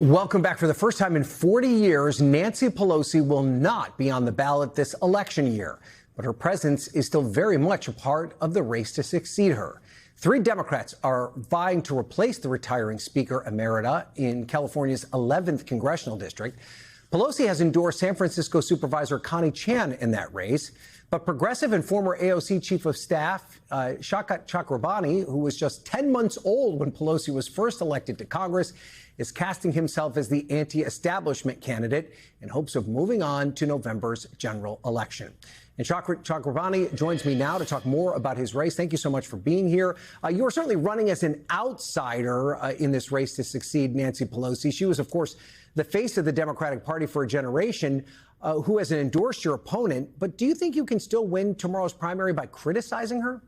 Welcome back. For the first time in 40 years, Nancy Pelosi will not be on the ballot this election year, but her presence is still very much a part of the race to succeed her. Three Democrats are vying to replace the retiring Speaker Emerita in California's 11th congressional district. Pelosi has endorsed San Francisco Supervisor Connie Chan in that race, but progressive and former AOC Chief of Staff Saikat Chakrabarti, who was just 10 months old when Pelosi was first elected to Congress, is casting himself as the anti-establishment candidate in hopes of moving on to November's general election. And Chakrabarti joins me now to talk more about his race. Thank you so much for being here. You are certainly running as an outsider in this race to succeed Nancy Pelosi. She was, of course, the face of the Democratic Party for a generation, who has endorsed your opponent. But do you think you can still win tomorrow's primary by criticizing her?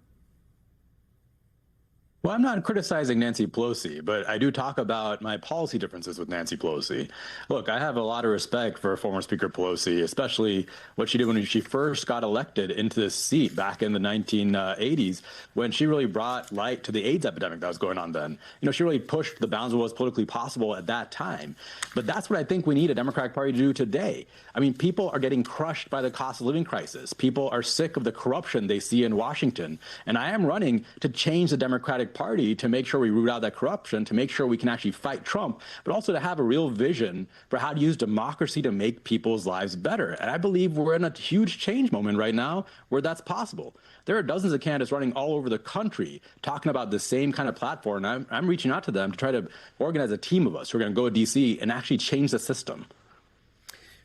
Well, I'm not criticizing Nancy Pelosi, but I do talk about my policy differences with Nancy Pelosi. Look, I have a lot of respect for former Speaker Pelosi, especially what she did when she first got elected into this seat back in the 1980s, when she really brought light to the AIDS epidemic that was going on then. You know, she really pushed the bounds of what was politically possible at that time. But that's what I think we need a Democratic Party to do today. I mean, people are getting crushed by the cost of living crisis. People are sick of the corruption they see in Washington. And I am running to change the Democratic Party to make sure we root out that corruption, to make sure we can actually fight Trump, but also to have a real vision for how to use democracy to make people's lives better. And I believe we're in a huge change moment right now where that's possible. There are dozens of candidates running all over the country talking about the same kind of platform. And I'm reaching out to them to try to organize a team of us who are going to go to D.C. and actually change the system.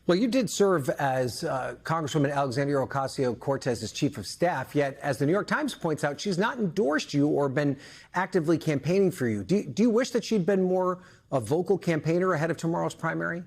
Well, you did serve as Congresswoman Alexandria Ocasio-Cortez's chief of staff, yet, as the New York Times points out, she's not endorsed you or been actively campaigning for you. Do you wish that she'd been more a vocal campaigner ahead of tomorrow's primary?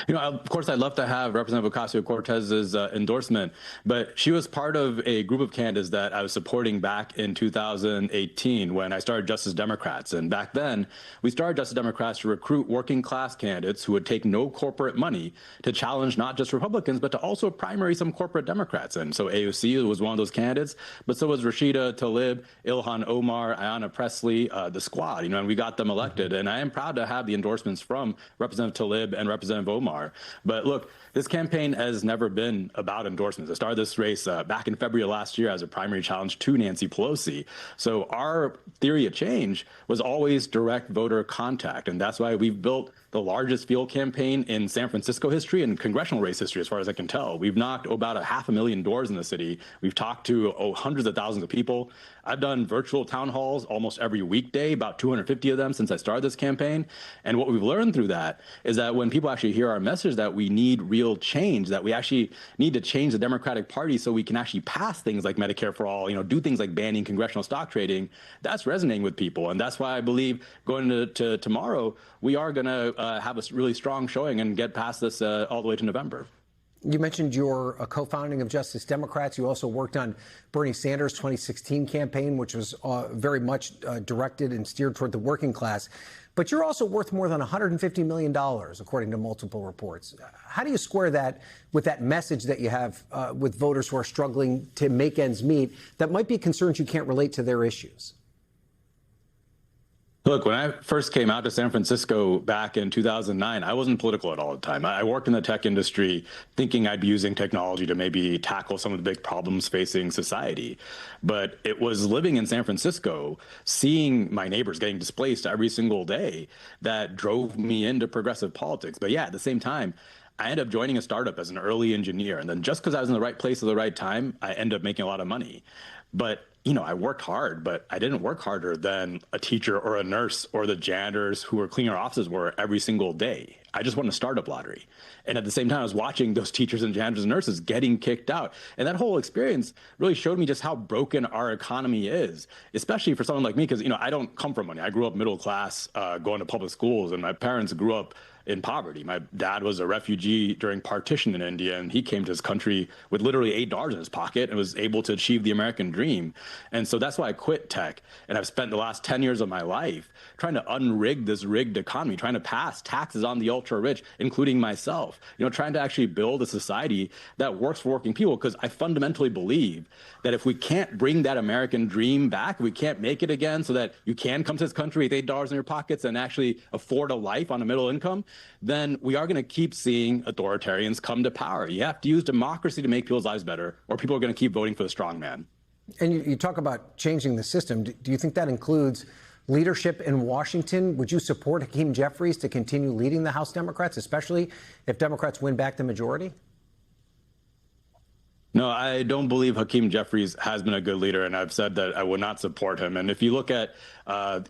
You know, of course, I'd love to have Representative Ocasio-Cortez's endorsement, but she was part of a group of candidates that I was supporting back in 2018 when I started Justice Democrats. And back then, we started Justice Democrats to recruit working class candidates who would take no corporate money to challenge not just Republicans, but to also primary some corporate Democrats. And so AOC was one of those candidates, but so was Rashida Tlaib, Ilhan Omar, Ayanna Pressley, the squad, you know, and we got them elected. And I am proud to have the endorsements from Representative Tlaib and Representative Omar. But look, this campaign has never been about endorsements. I started this race back in February of last year as a primary challenge to Nancy Pelosi. So our theory of change was always direct voter contact. And that's why we've built the largest field campaign in San Francisco history and congressional race history, as far as I can tell. We've knocked about 500,000 doors in the city. We've talked to hundreds of thousands of people. I've done virtual town halls almost every weekday, about 250 of them since I started this campaign. And what we've learned through that is that when people actually hear our message that we need real change, that we actually need to change the Democratic Party so we can actually pass things like Medicare for all, you know, do things like banning congressional stock trading, that's resonating with people. And that's why I believe going to tomorrow, we are going to have a really strong showing and get past this all the way to November. You mentioned your co-founding of Justice Democrats. You also worked on Bernie Sanders' 2016 campaign, which was very much directed and steered toward the working class. But you're also worth more than $150 million, according to multiple reports. How do you square that with that message that you have with voters who are struggling to make ends meet that might be concerns you can't relate to their issues? Look, when I first came out to San Francisco back in 2009, I wasn't political at all at the time. I worked in the tech industry thinking I'd be using technology to maybe tackle some of the big problems facing society. But it was living in San Francisco, seeing my neighbors getting displaced every single day, that drove me into progressive politics. But yeah, at the same time, I ended up joining a startup as an early engineer. And then just because I was in the right place at the right time, I ended up making a lot of money. But you know, I worked hard, but I didn't work harder than a teacher or a nurse or the janitors who were cleaning our offices were every single day. I just won a startup lottery. And at the same time, I was watching those teachers and janitors and nurses getting kicked out. And that whole experience really showed me just how broken our economy is, especially for someone like me, because, you know, I don't come from money. I grew up middle class, going to public schools, and my parents grew up in poverty. My dad was a refugee during partition in India, and he came to his country with literally $8 in his pocket and was able to achieve the American dream. And so that's why I quit tech. And I've spent the last 10 years of my life trying to unrig this rigged economy, trying to pass taxes on the ultra rich, including myself, trying to actually build a society that works for working people. Because I fundamentally believe that if we can't bring that American dream back, we can't make it again so that you can come to this country with $8 in your pockets and actually afford a life on a middle income, then we are going to keep seeing authoritarians come to power. You have to use democracy to make people's lives better, or people are going to keep voting for the strong man. And you talk about changing the system. Do you think that includes leadership in Washington? Would you support Hakeem Jeffries to continue leading the House Democrats, especially if Democrats win back the majority? No, I don't believe Hakeem Jeffries has been a good leader, and I've said that I would not support him. And if you look at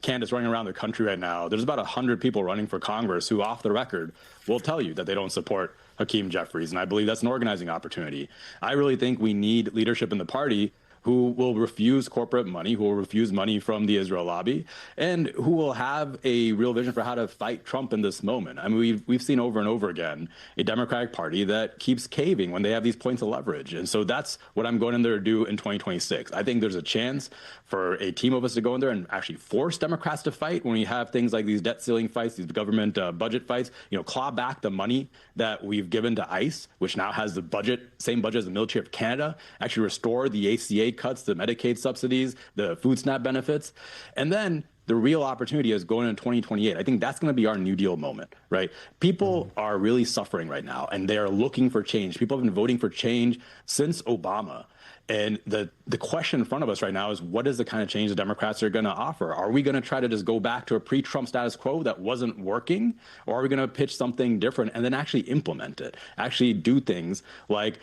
candidates running around the country right now, there's about 100 people running for Congress who, off the record, will tell you that they don't support Hakeem Jeffries. And I believe that's an organizing opportunity. I really think we need leadership in the party who will refuse corporate money, who will refuse money from the Israel lobby, and who will have a real vision for how to fight Trump in this moment. I mean, we've seen over and over again a Democratic Party that keeps caving when they have these points of leverage. And so that's what I'm going in there to do in 2026. I think there's a chance for a team of us to go in there and actually force Democrats to fight when we have things like these debt ceiling fights, these government budget fights, claw back the money that we've given to ICE, which now has the same budget as the military of Canada, actually restore the ACA cuts, the Medicaid subsidies, the food SNAP benefits. And then the real opportunity is going into 2028. I think that's going to be our New Deal moment, right? People are really suffering right now, and they are looking for change. People have been voting for change since Obama. And the question in front of us right now is, what is the kind of change the Democrats are going to offer? Are we going to try to just go back to a pre-Trump status quo that wasn't working? Or are we going to pitch something different and then actually implement it? Actually do things like,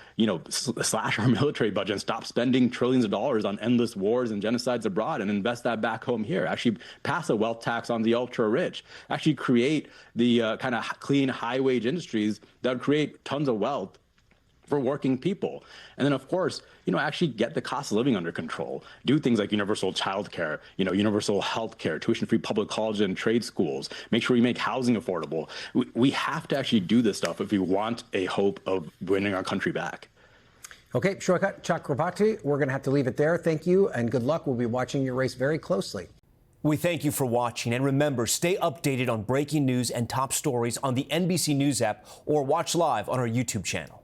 slash our military budget and stop spending trillions of dollars on endless wars and genocides abroad and invest that back home here. Actually pass a wealth tax on the ultra rich. Actually create the kind of clean high-wage industries that would create tons of wealth for working people. And then, of course, actually get the cost of living under control. Do things like universal childcare, universal health care, tuition-free public college and trade schools. Make sure we make housing affordable. We have to actually do this stuff if we want a hope of winning our country back. Okay, Saikat Chakrabarti, we're going to have to leave it there. Thank you and good luck. We'll be watching your race very closely. We thank you for watching, and remember, stay updated on breaking news and top stories on the NBC News app or watch live on our YouTube channel.